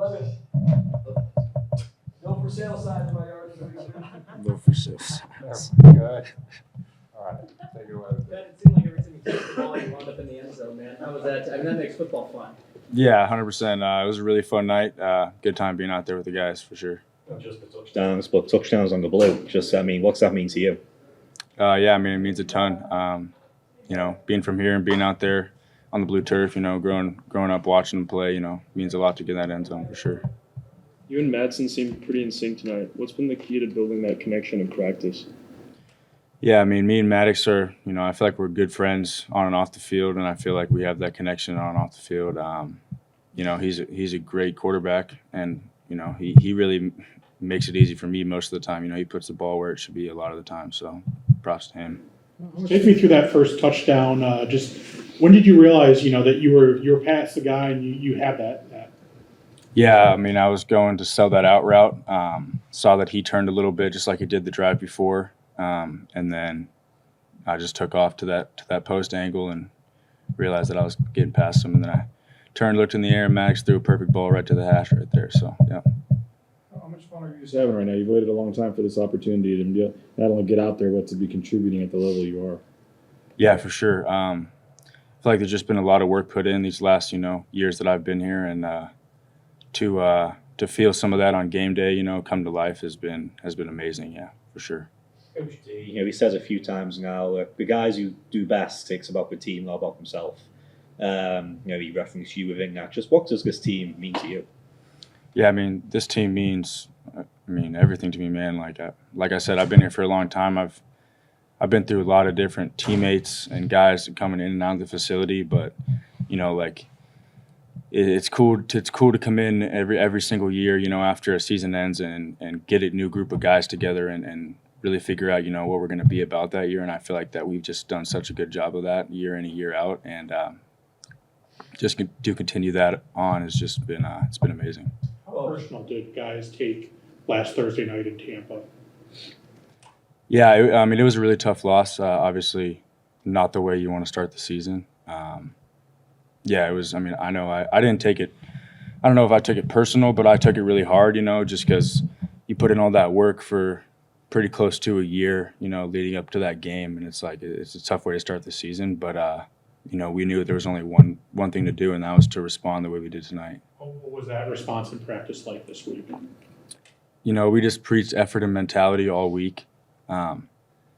Love it. No for sale signs in my yard. No for sale signs. Good. All right, take it away. Ben, it seemed like every time you touched the ball, you wound up in the end zone, man. How was that? I mean, that makes football fun. Yeah, 100%. It was a really fun night. Good time being out there with the guys for sure. Not just the touchdowns, but touchdowns on the blue. Just, I mean, what's that mean to you? Yeah, I mean, it means a ton. You know, being from here and being out there on the blue turf, you know, growing up watching them play, you know, means a lot to get in that end zone for sure. You and Madsen seemed pretty in sync tonight. What's been the key to building that connection in practice? Yeah, I mean, me and Maddox are, you know, I feel like we're good friends on and off the field, and I feel like we have that connection on and off the field. You know, he's a great quarterback, and, you know, he really makes it easy for me most of the time. You know, he puts the ball where it should be a lot of the time, so props to him. Take me through that first touchdown. Just when did you realize, you know, that you were past the guy and you had that? Yeah, I mean, I was going to sell that out route. Saw that he turned a little bit, just like he did the drive before, and then I just took off to that post angle and realized that I was getting past him. And then I turned, looked in the air, and Maddox threw a perfect ball right to the hash right there. So yeah. How much fun are you just having right now? You've waited a long time for this opportunity to not only get out there, but to be contributing at the level you are. Yeah, for sure. I feel like there's just been a lot of work put in these last, you know, years that I've been here, and to feel some of that on game day, you know, come to life has been amazing. Yeah, for sure. Coach D, you know, he says a few times now, the guys who do best takes about the team, not about himself. You know, he referenced you within that. Just what does this team mean to you? Yeah, I mean, this team means, everything to me, man. Like I said, I've been here for a long time. I've been through a lot of different teammates and guys coming in and out of the facility, but you know, like it's cool to come in every single year, you know, after a season ends and get a new group of guys together and really figure out, you know, what we're going to be about that year. And I feel like that we've just done such a good job of that year in and year out, and just to continue that on has just been it's been amazing. How personal did guys take last Thursday night in Tampa? Yeah, I mean, it was a really tough loss. Obviously, not the way you want to start the season. Yeah, it was. I mean, I know I didn't take it. I don't know if I took it personal, but I took it really hard, you know, just because you put in all that work for pretty close to a year, you know, leading up to that game, and it's like it's a tough way to start the season. But you know, we knew that there was only one thing to do, and that was to respond the way we did tonight. What was that response in practice like this week? You know, we just preached effort and mentality all week.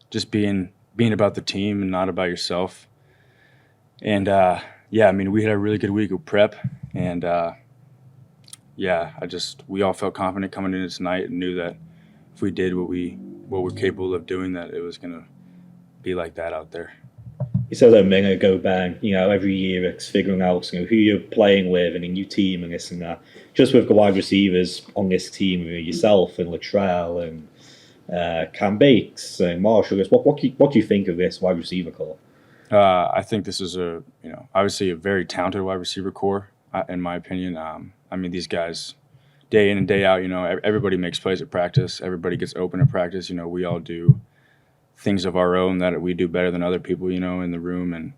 Just being about the team and not about yourself. And yeah, I mean, we had a really good week of prep, and yeah, we all felt confident coming into tonight and knew that if we did what we're capable of doing, that it was gonna be like that out there. He said a minute ago, Ben, you know, every year it's figuring out, you know, who you're playing with and a new team and this and that. Just with the wide receivers on this team, you know, yourself and Latrell and Cam Bakes and Marshall, what do you think of this wide receiver core? I think this is obviously a very talented wide receiver core, in my opinion. I mean, these guys, day in and day out, you know, everybody makes plays at practice. Everybody gets open at practice. You know, we all do things of our own that we do better than other people, you know, in the room. And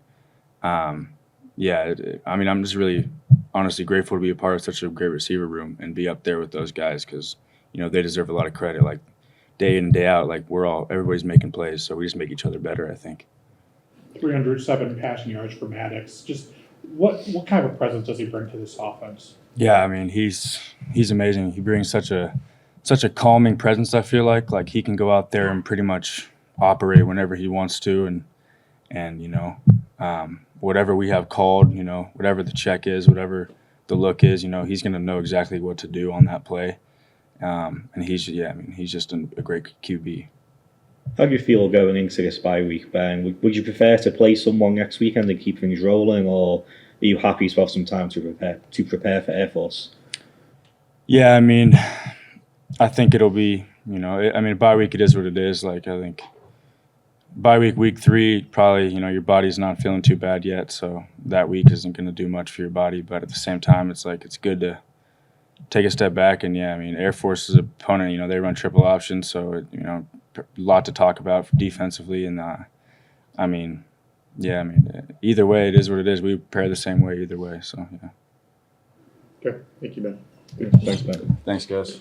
yeah, I mean, I'm just really honestly grateful to be a part of such a great receiver room and be up there with those guys because, you know, they deserve a lot of credit. Like day in and day out, like everybody's making plays, so we just make each other better, I think. 307 passing yards for Maddox. Just what kind of a presence does he bring to this offense? Yeah, I mean, he's amazing. He brings such a calming presence, I feel like. Like he can go out there and pretty much operate whenever he wants to, and you know, whatever we have called, you know, whatever the check is, whatever the look is, you know, he's going to know exactly what to do on that play. And he's just a great QB. How do you feel going into this bye week, Ben? Would you prefer to play someone next weekend and keep things rolling, or are you happy to have some time to prepare for Air Force? Yeah, I mean, I think it'll be, you know, I mean, bye week, it is what it is. Like, I think bye week 3, probably, you know, your body's not feeling too bad yet, so that week isn't going to do much for your body. But at the same time, it's like it's good to take a step back. And yeah, I mean, Air Force's opponent, you know, they run triple option, so you know, a lot to talk about defensively. And I mean, yeah, I mean, either way, it is what it is. We prepare the same way either way. So yeah. Okay, thank you, Ben. Thanks, Ben. Thanks, guys.